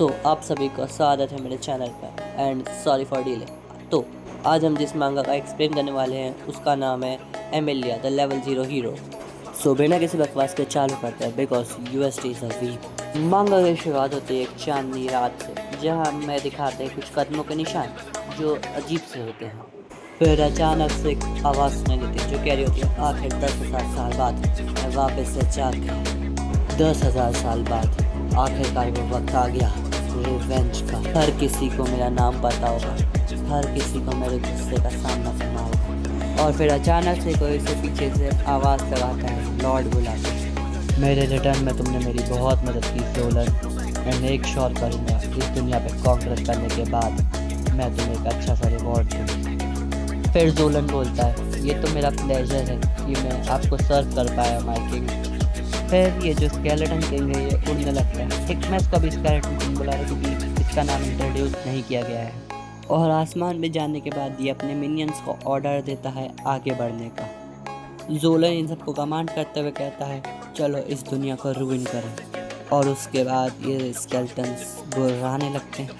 आप सभी का स्वागत है मेरे चैनल पर एंड सॉरी फॉर डिले। तो आज हम जिस मांगा का एक्सप्लेन करने वाले हैं उसका नाम है एमिलिया द लेवल 0 हीरो। बिना किसी बकवास के चालू करते हैं because UST is a week. Manga की शुरुआत होती है एक चांदनी रात से, जहां हमें दिखाते हैं कुछ कदमों के निशान जो अजीब से होते हैं। फिर अचानक से एक आवाज़ सुनाई देती है जो कह रही होती है आखिर 10,000 साल बाद मैं वापस से जाग गया। 10,000 साल बाद आखिरकार वो वक्त आ गया रिवेंज का। हर किसी को मेरा नाम पता होगा, हर किसी को मेरे गुस्से का सामना करना होगा। और फिर अचानक से कोई से पीछे से आवाज़ लगाता है, लॉर्ड बुलाता है। मेरे रिटर्न में तुमने मेरी बहुत मदद की सोलन। मैं एक श्योर करूँगा इस दुनिया पे कॉन्कर करने के बाद मैं तुम्हें एक अच्छा सा रिवॉर्ड दूँगा। फिर जोलन बोलता है ये तो मेरा प्लेजर है कि मैं आपको सर्व कर पाया माय किंग। फिर ये जो स्केलेटन किंग है ये उड़ने लगता है। एक मैं इसको अभी स्केलेटन किंग बुला रहा हूँ क्योंकि इसका नाम इंट्रोड्यूस नहीं किया गया है। और आसमान में जाने के बाद ये अपने मिनियंस को ऑर्डर देता है आगे बढ़ने का। जोलन इन सबको कमांड करते हुए कहता है चलो इस दुनिया को रूइन करें। और उसके बाद ये स्केलेटन्स गुर्राने लगते हैं।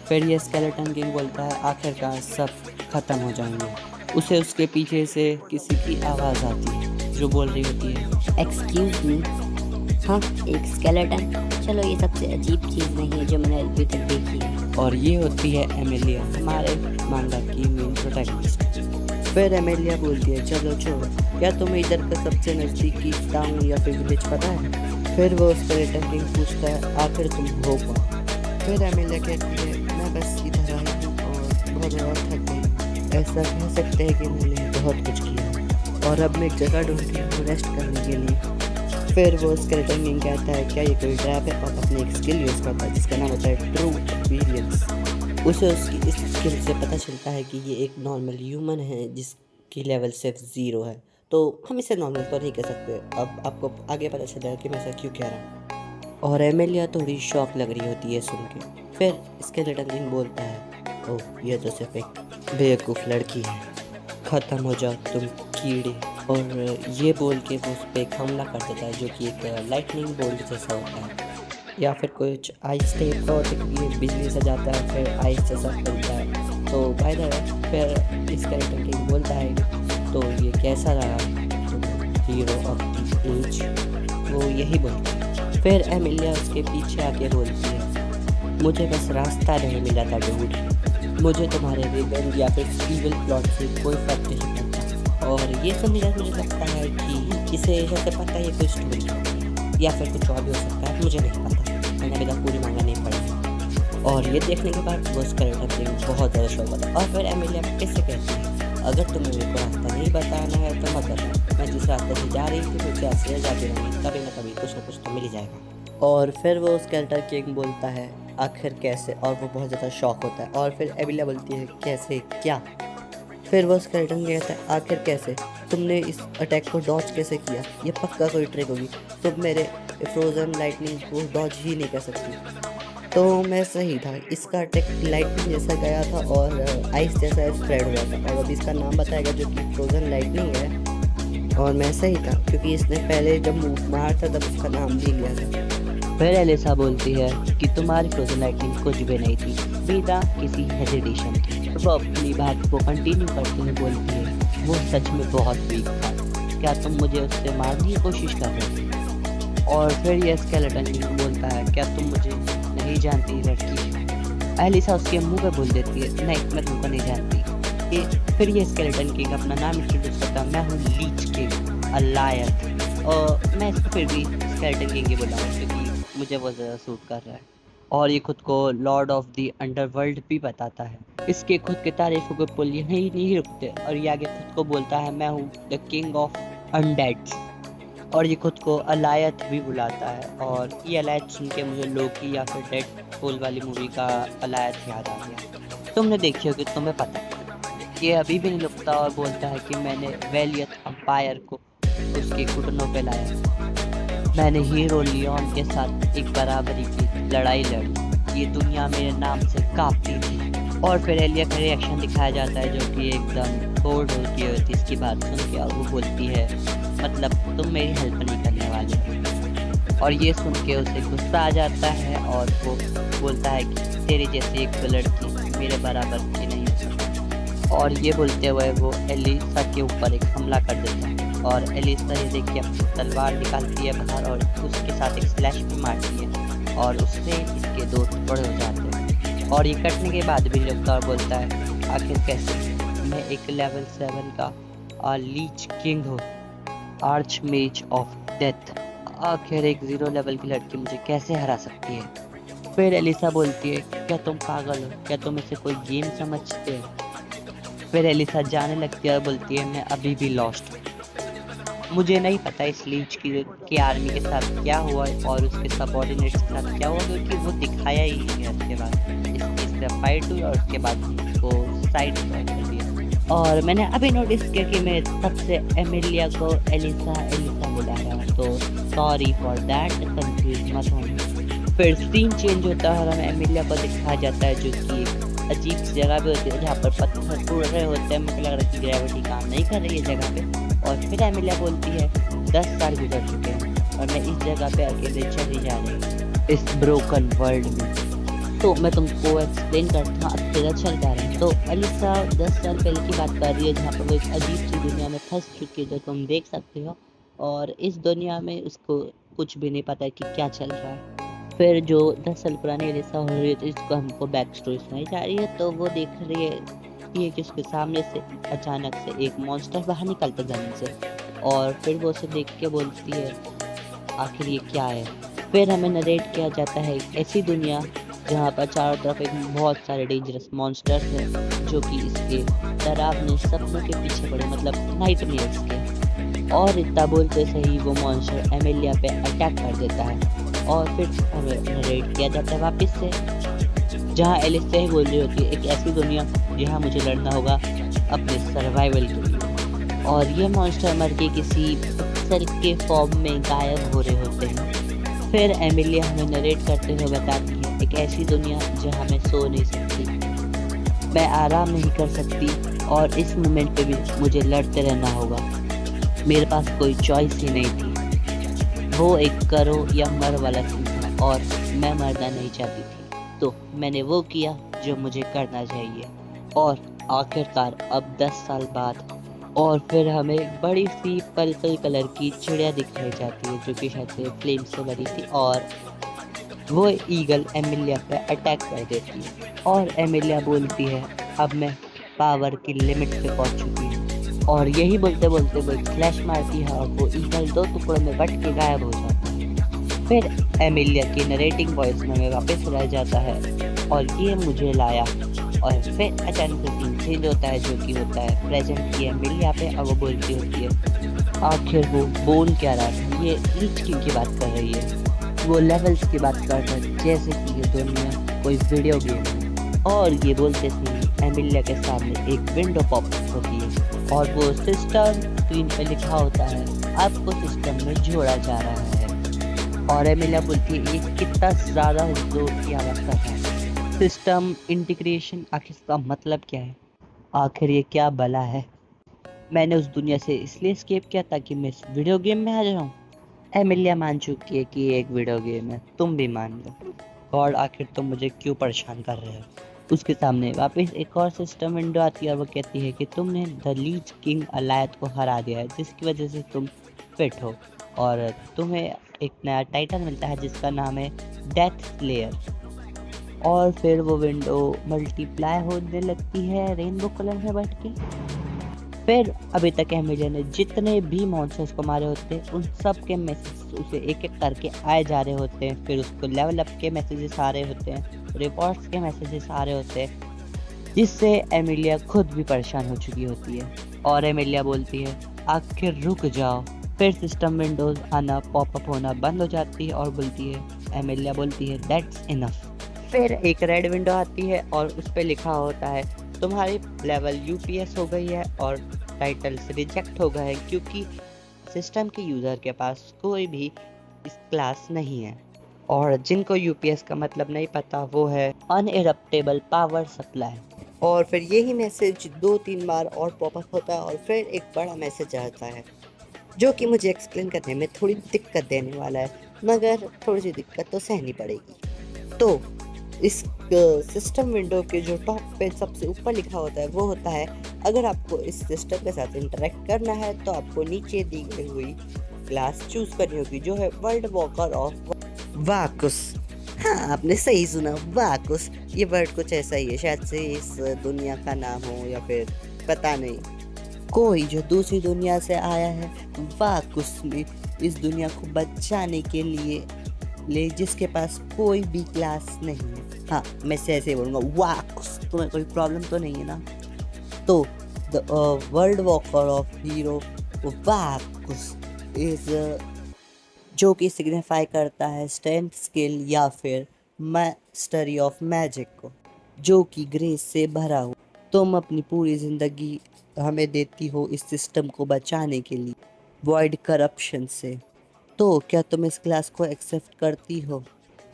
फिर ये स्केलेटन किंग बोलता है आखिरकार सब ख़त्म हो जाएंगे। उसे उसके पीछे से किसी की आवाज़ आती है जो बोल रही होती है एक्सक्यूज मी। हाँ, एक स्केलेटन। चलो ये सबसे अजीब चीज़ नहीं है जो मैंने अभी तक देखी है। और ये होती है एमिलिया, हमारे मांगा की मेन प्रोटैगनिस्ट। फिर एमिलिया बोलती है चलो छोड़ो, क्या तुम्हें इधर का सबसे नज़दीकी टाउन या फिर विलेज पता है? फिर वो स्केलेटन किंग पूछता है आखिर तुम हो कौन? फिर एमिलिया कहती है मैं बस इधर आई हूँ और बहुत ज़्यादा थक गई। ऐसा कह सकते हैं कि मैंने बहुत कुछ किया और अब मैं एक जगह ढूंढती हूँ रेस्ट करने के लिए। फिर वो स्केलेटन किंग कहता है क्या ये कोई ट्रैप है? और अपनी एक स्किल यूज़ करता है जिसका नाम होता है ट्रू एक्सपीरियंस। उसे उसकी इस स्किल से पता चलता है कि ये एक नॉर्मल ह्यूमन है जिसकी लेवल सिर्फ 0 है। तो हम इसे नॉर्मल तो नहीं कह सकते। अब आपको आगे पता चलेगा कि मैं ऐसा क्यों कह रहा हूँ। और एमिलिया थोड़ी शॉक लग रही होती है सुन के। फिर स्केलेटन किंग बोलता है ओह ये तो सिर्फ एक बेवकूफ़ लड़की है, ख़त्म हो जाओ तुम कीड़े। और ये बोल के वो उस पर एक हमला कर देता है जो कि एक लाइटनिंग बोल्ट जैसा होता है या फिर कुछ आइस टाइप का होता है क्योंकि बिजली से जाता है फिर आइस जैसा बनता है। तो बाय द वे फिर इस कैरेक्टर किंग बोलता है तो ये कैसा रहा हीरो ऑफ द एज, वो यही बोलता है। फिर एमिलिया उसके पीछे आके बोलती है मुझे बस रास्ता नहीं मिला था डूड, मुझे तुम्हारे रिवेंज या फिर इविल प्लॉट से कोई फर्क नहीं पड़ता। और ये सुनने का मुझे लगता है कि इसे जैसे पता है कोई स्टोरी या फिर कुछ और भी हो सकता है, मुझे नहीं पता, मैंने अभी तक पूरी मांगा नहीं पढ़ी। और ये देखने के बाद वो उसका रिटर्न बहुत ज़्यादा शौक होता है। और फिर एमिलिया कैसे कहती है अगर तुम्हें मेरे को रास्ता नहीं बताना है तो मत बताना, मैं जिस रास्ते से जा रही थी तो क्या से जाती रहूँगी, कभी ना कभी कुछ ना कुछ तो मिल ही जाएगा। और फिर वो उस कैरेक्टर किंग बोलता है आखिर कैसे, और वो बहुत ज़्यादा शौक होता है। और फिर एमिलिया बोलती है कैसे क्या? फिर वो स्केलेटन कहता है आखिर कैसे, तुमने इस अटैक को डॉज कैसे किया? ये पक्का कोई ट्रिक होगी, तुम मेरे फ्रोजन लाइटनिंग को डॉज ही नहीं कर सकती। तो मैं सही था, इसका अटैक लाइटनिंग जैसा गया था और आइस जैसा स्प्रेड हुआ था। और अभी इसका नाम बताएगा जो कि फ्रोजन लाइटनिंग है। और मैं सही था क्योंकि इसने पहले जब मूव मारा था तब उसका नाम भी लिया था। फिर एलिसा बोलती है कि तुम्हारी फ्रोजन लाइटनिंग कुछ भी नहीं थी, बिना किसी हेजिटेशन की। वो अपनी बात को कंटिन्यू करते हुए बोलती है वो सच में बहुत वीक था, क्या तुम मुझे उससे मारने की कोशिश कर रहे थे? और फिर ये स्केलेटन किंग बोलता है क्या तुम मुझे नहीं जानती लड़की? एलिसा उसके मुंह पे बोल देती है नहीं मैं तुमको नहीं जानती। फिर ये स्केलेटन किंग अपना नाम इंट्रोड्यूस करता है, मैं हूँ लीच किंग अलायत। और मैं इसको फिर भी स्केलेटन किंग ही बोला क्योंकि मुझे वो ज़्यादा सूट कर रहा है। और ये खुद को लॉर्ड ऑफ द अंडरवर्ल्ड भी बताता है। इसके खुद के तारीफों के पुल यहीं नहीं रुकते और ये आगे खुद को बोलता है मैं हूँ द किंग ऑफ अनडेड्स। और ये खुद को अलायत भी बुलाता है। और ये अलायत सुन के मुझे लोकी या फिर डेड पूल वाली मूवी का अलायत याद आ गया। तुमने देखी होगी, तुम्हें पता है। ये अभी भी नहीं रुकता और बोलता है कि मैंने वेलियत अम्पायर को उसके घुटनों पे लाया, मैंने हीरो लियोन के साथ एक बराबरी की लड़ाई लड़ी, ये दुनिया मेरे नाम से कांपती थी। और फिर एलिया का रिएक्शन दिखाया जाता है जो कि एकदम बोर्ड होती है इसकी बात सुन के। और वो बोलती है मतलब तुम मेरी हेल्प नहीं करने वाले। और ये सुन के उसे गुस्सा आ जाता है और वो बोलता है कि तेरी जैसी एक लड़की मेरे बराबर की नहीं हो सकती। और ये बोलते हुए वो एलिसा के ऊपर एक हमला कर देता है और एलिसा ये देख के अपनी तलवार निकालती है बाहर और उसके साथ एक स्लैश भी मारती है और उससे इसके दो टुकड़े हो जाते हैं। और ये कटने के बाद भी लगता और बोलता है आखिर कैसे मैं एक लेवल 7 का लीच किंग हूँ, आर्च मेज ऑफ डेथ, आखिर एक 0 लेवल की लड़की मुझे कैसे हरा सकती है। फिर एलिसा बोलती है क्या तुम पागल हो, क्या तुम इसे कोई गेम समझते हो। फिर एलिसा जाने लगती है और बोलती है मैं अभी भी लॉस्ट हूँ, मुझे नहीं पता इस लीच की आर्मी के साथ क्या हुआ और उसके सबऑर्डिनेट्स के साथ क्या हुआ, क्योंकि वो दिखाया ही नहीं है। उसके बाद इससे फाइट हुई और उसके बाद वो साइड कर दिया। और मैंने अभी नोटिस किया कि मैं सबसे एमिलिया को एलिसा एलिसा बुला रहा हूँ, तो सॉरी फॉर दैट, कंफ्यूज मत होना। फिर सीन चेंज होता है और हमें एमिलिया को दिखाया जाता है जो कि अजीब सी जगह पे होती है जहाँ पर पत्थर टूट रहे होते हैं। मुझे लग रहा है कि ग्रेविटी काम नहीं कर रही है जगह पे। और फिर एमिलिया बोलती है 10 साल गुजर चुके हैं और मैं इस जगह पे अकेले चली जा रही हूँ इस ब्रोकन वर्ल्ड में। तो मैं तुमको एक्सप्लेन करता हूँ, अकेला चल जा रहा है। तो एलिसा 10 साल पहले की बात कर रही है जहाँ पर वो एक अजीब सी दुनिया में फंस चुकी है जो तुम देख सकते हो, और इस दुनिया में उसको कुछ भी नहीं पता है कि क्या चल रहा है। फिर जो 10 साल पुरानी एलिसा हो रही है तो इसको हमको बैक स्टोरी सुनाई जा रही है। तो वो देख रही है कि उसके सामने से अचानक से एक मॉन्स्टर बाहर निकलता जमीन से और फिर वो उसे देख के बोलती है आखिर ये क्या है। फिर हमें नरेट किया जाता है ऐसी दुनिया जहाँ पर चारों तरफ एक बहुत सारे डेंजरस मॉन्स्टर्स हैं जो कि इसके डरावने सपनों के पीछे पड़े, मतलब नाइटमेयर्स के। और इतना बोलते सही वो मॉन्स्टर एमिलिया पे अटैक कर देता है और फिर हमें नरेट किया जाता है वापस से जहाँ एलिसा ही बोल रही होती है एक ऐसी दुनिया जहाँ मुझे लड़ना होगा अपने सर्वाइवल के लिए। और ये मॉन्स्टर मर के किसी पिक्सेल के फॉर्म में गायब हो रहे होते हैं। फिर एमिलिया हमें नरेट करते हुए बताती है एक ऐसी दुनिया जहाँ मैं सो नहीं सकती, मैं आराम नहीं कर सकती और इस मोमेंट पे भी मुझे लड़ते रहना होगा। मेरे पास कोई चॉइस ही नहीं थी, वो एक करो या मर वाला सीन था और मैं मरना नहीं चाहती थी, तो मैंने वो किया जो मुझे करना चाहिए। और आखिरकार अब 10 साल बाद और फिर हमें एक बड़ी सी पर्पल कलर की चिड़िया दिखाई जाती है जो कि शायद से फ्लेम से बनी थी और वो ईगल एमिलिया पे अटैक कर देती है और एमिलिया बोलती है अब मैं पावर की लिमिट पे पहुंच चुकी हूँ। और यही बोलते बोलते वो फ्लैश मारती है और वो ईगल 2 टुकड़ों में बट के गायब हो जाता है। फिर एमिलिया की नरेटिंग वॉइस में हमें वापस रह जाता है और ये मुझे लाया। और फिर अचानक से सीन चेंज होता है जो कि होता है प्रेजेंट की एमिलिया पे और वो बोलती होती है आखिर वो बोल क्या रहा था, ये लीच किंग की बात कर रही है, वो लेवल्स की बात करता है जैसे कि ये दुनिया कोई वीडियो गेम है। और ये बोलते थे एमिलिया के सामने एक विंडो पॉप होती है और वो सिस्टम स्क्रीन पे लिखा होता है आपको सिस्टम में जोड़ा जा रहा है। और एमिलिया बोलती है ये कितना ज़्यादा जोर की आवाज़ कर रहा है, सिस्टम इंटीग्रेशन आखिर इसका मतलब क्या है, आखिर ये क्या भला है। मैंने उस दुनिया से इसलिए एस्केप किया ताकि मैं इस वीडियो गेम में आ जाऊँ। एमिलिया मान चुकी है कि ये एक वीडियो गेम है, तुम भी मान लो। गॉड आखिर तुम मुझे क्यों परेशान कर रहे हो। उसके सामने वापस एक और सिस्टम विंडो आती है और वो कहती है कि तुमने द लीच किंग अलायत को हरा दिया है जिसकी वजह से तुम फिट हो और तुम्हें एक नया टाइटल मिलता है जिसका नाम है डेथ स्लेयर। और फिर वो विंडो मल्टीप्लाई होने लगती है रेनबो कलर में बढ़ के। फिर अभी तक एमिलिया ने जितने भी मॉन्स्टर्स को मारे होते हैं उन सब के मैसेज उसे एक एक करके आए जा रहे होते हैं। फिर उसको लेवल अप के मैसेजेस आ रहे होते हैं, रिवॉर्ड्स के मैसेजेस आ रहे होते हैं, जिससे एमिलिया खुद भी परेशान हो चुकी होती है। और एमिलिया बोलती है आखिर रुक जाओ। फिर सिस्टम विंडोज आना पॉपअप होना बंद हो जाती है और बोलती है एमिलिया बोलती है दैट्स इनफ। फिर एक रेड विंडो आती है और उस पर लिखा होता है तुम्हारी लेवल यूपीएस हो गई है और टाइटल से रिजेक्ट हो गए हैं क्योंकि सिस्टम के यूज़र के पास कोई भी इस क्लास नहीं है। और जिनको यूपीएस का मतलब नहीं पता वो है अनइरप्टेबल पावर सप्लाई। और फिर यही मैसेज 2-3 बार और पॉपअप होता है और फिर एक बड़ा मैसेज आता है जो कि मुझे एक्सप्लेन करने में थोड़ी दिक्कत देने वाला है। मगर थोड़ी सी दिक्कत तो सहनी पड़ेगी। तो इस सिस्टम विंडो के जो टॉप पे सबसे ऊपर लिखा होता है वो होता है, अगर आपको इस सिस्टम के साथ इंटरेक्ट करना है तो आपको नीचे दी गई हुई क्लास चूज करनी होगी, जो है वर्ल्ड वॉकर ऑफ वाकुस। हाँ, आपने सही सुना, वाकुस। ये वर्ड कुछ ऐसा ही है, शायद से इस दुनिया का नाम हो या फिर पता नहीं। कोई जो दूसरी दुनिया से आया है वाकुस में इस दुनिया को बचाने के लिए जिसके पास कोई भी क्लास नहीं है। हाँ, मैं से ऐसे बोलूँगा वाकुस, तुम्हें कोई प्रॉब्लम तो नहीं है ना? तो the world walker of hero वाकुस इज जो कि सिग्निफाई करता है स्ट्रेंथ, स्किल या फिर मास्टरी ऑफ मैजिक को, जो कि ग्रेस से भरा हो। तुम अपनी पूरी ज़िंदगी हमें देती हो इस सिस्टम को बचाने के लिए, वॉइड करप्शन से। तो क्या तुम इस क्लास को एक्सेप्ट करती हो?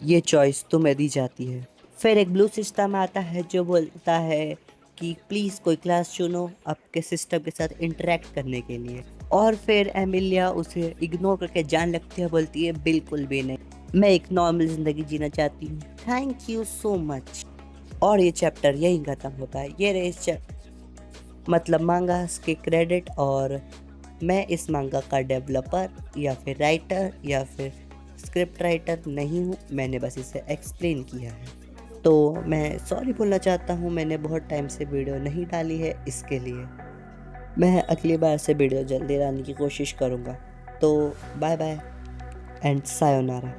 ये चॉइस तुम्हें दी जाती है। फिर एक ब्लू सिस्टम आता है जो बोलता है कि प्लीज़ कोई क्लास चुनो आपके सिस्टम के साथ इंटरेक्ट करने के लिए। और फिर एमिलिया उसे इग्नोर करके जान लगती है, बोलती है बिल्कुल भी नहीं, मैं एक नॉर्मल ज़िंदगी जीना चाहती हूँ, थैंक यू सो मच। और ये चैप्टर यहीं ख़त्म होता है। ये रहे इस मतलब मांगा के क्रेडिट। और मैं इस मांगा का डेवलपर या फिर राइटर या फिर स्क्रिप्ट राइटर नहीं हूँ, मैंने बस इसे एक्सप्लेन किया है। तो मैं सॉरी बोलना चाहता हूँ, मैंने बहुत टाइम से वीडियो नहीं डाली है, इसके लिए मैं अगली बार से वीडियो जल्दी डालने की कोशिश करूँगा। तो बाय बाय एंड सायोनारा।